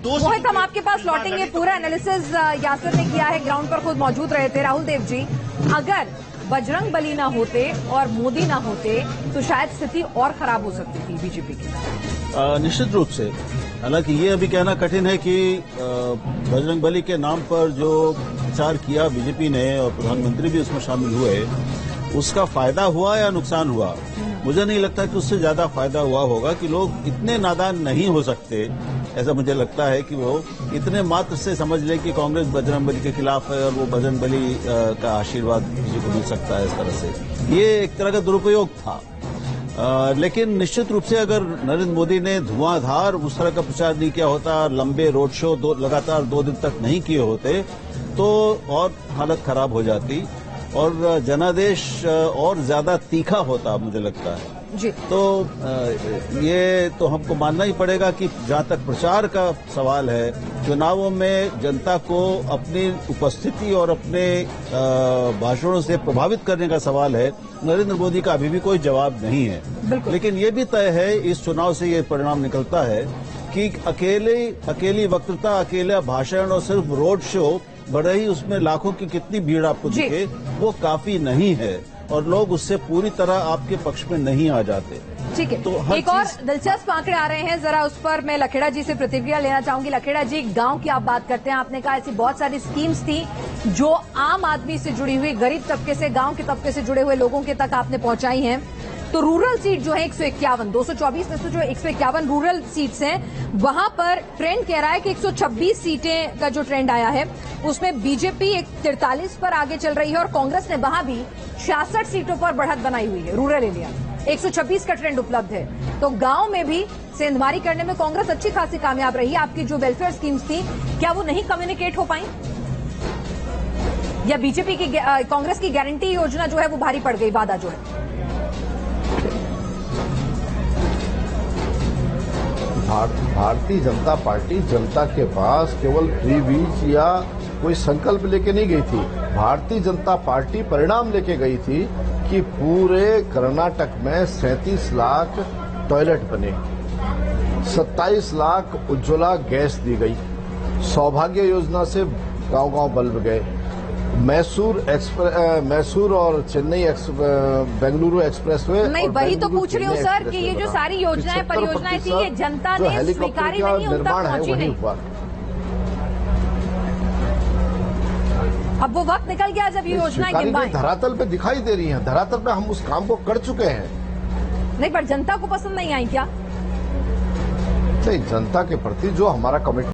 मोहित, हम आपके पास लौटेंगे। पूरा एनालिसिस यासिर ने किया है, ग्राउंड पर खुद मौजूद रहे थे। राहुल देव जी, अगर बजरंग बली ना होते और मोदी ना होते तो शायद स्थिति और खराब हो सकती थी बीजेपी की। निश्चित रूप से। हालांकि ये अभी कहना कठिन है कि बजरंग बली के नाम पर जो प्रचार किया बीजेपी ने और प्रधानमंत्री भी उसमें शामिल हुए, उसका फायदा हुआ या नुकसान हुआ। मुझे नहीं लगता कि उससे ज्यादा फायदा हुआ होगा कि लोग इतने नादान नहीं हो सकते। ऐसा मुझे लगता है कि वो इतने मात्र से समझ लें कि कांग्रेस बजरंग बली के खिलाफ है और वो बजरंग बली का आशीर्वाद किसी को मिल सकता है। इस तरह से ये एक तरह का दुरुपयोग था। लेकिन निश्चित रूप से अगर नरेंद्र मोदी ने धुआंधार उस तरह का प्रचार नहीं किया होता, लंबे रोड शो लगातार 2 दिन तक नहीं किए होते, तो और हालत खराब हो जाती और जनादेश और ज्यादा तीखा होता, मुझे लगता है जी। तो ये तो हमको मानना ही पड़ेगा कि जहां तक प्रचार का सवाल है, चुनावों में जनता को अपनी उपस्थिति और अपने भाषणों से प्रभावित करने का सवाल है, नरेंद्र मोदी का अभी भी कोई जवाब नहीं है। लेकिन ये भी तय है, इस चुनाव से ये परिणाम निकलता है कि अकेली वक्तृता, अकेला भाषण और सिर्फ रोड शो, बड़े ही उसमें लाखों की कितनी भीड़ आपको दिखे, वो काफी नहीं है और लोग उससे पूरी तरह आपके पक्ष में नहीं आ जाते। ठीक है, तो एक और दिलचस्प आंकड़े आ रहे हैं, जरा उस पर मैं लखेड़ा जी से प्रतिक्रिया लेना चाहूंगी। लखेड़ा जी, गांव की आप बात करते हैं, आपने कहा ऐसी बहुत सारी स्कीम्स थी जो आम आदमी से जुड़ी हुई, गरीब तबके से, गांव के तबके से जुड़े हुए लोगों के तक आपने पहुंचाई हैं। तो रूरल सीट जो है 151, 224 में से जो 151 रूरल सीट्स हैं, वहां पर ट्रेंड कह रहा है कि 126 सीटें का जो ट्रेंड आया है उसमें बीजेपी 43 पर आगे चल रही है और कांग्रेस ने वहां भी 66 सीटों पर बढ़त बनाई हुई है। रूरल एरिया 126 का ट्रेंड उपलब्ध है। तो गांव में भी सेंधमारी करने में कांग्रेस अच्छी खासी कामयाब रही है। आपकी जो वेलफेयर स्कीम्स थी, क्या वो नहीं कम्युनिकेट हो पाई, या बीजेपी की कांग्रेस की गारंटी योजना जो है वो भारी पड़ गई, वादा जो है? भारतीय जनता पार्टी जनता के पास केवल फ्रीबीज या कोई संकल्प लेके नहीं गई थी। भारतीय जनता पार्टी परिणाम लेके गई थी कि पूरे कर्नाटक में 37 लाख टॉयलेट बने, 27 लाख उज्ज्वला गैस दी गई, सौभाग्य योजना से गांव-गांव बल्ब गए, मैसूर और चेन्नई बेंगलुरु एक्सप्रेसवे। नहीं, वही तो पूछ रही हूँ सर कि ये जो सारी योजनाएं, परियोजनाएं थी, ये जनता ने स्वीकारी नहीं, उन तक पहुंची नहीं। अब वो वक्त निकल गया जब ये योजनाएं गिनवाएं। धरातल पे दिखाई दे रही हैं, धरातल पे हम उस काम को कर चुके हैं। नहीं, पर जनता को पसंद नहीं आई क्या? नहीं, जनता के प्रति जो हमारा कमिटमेंट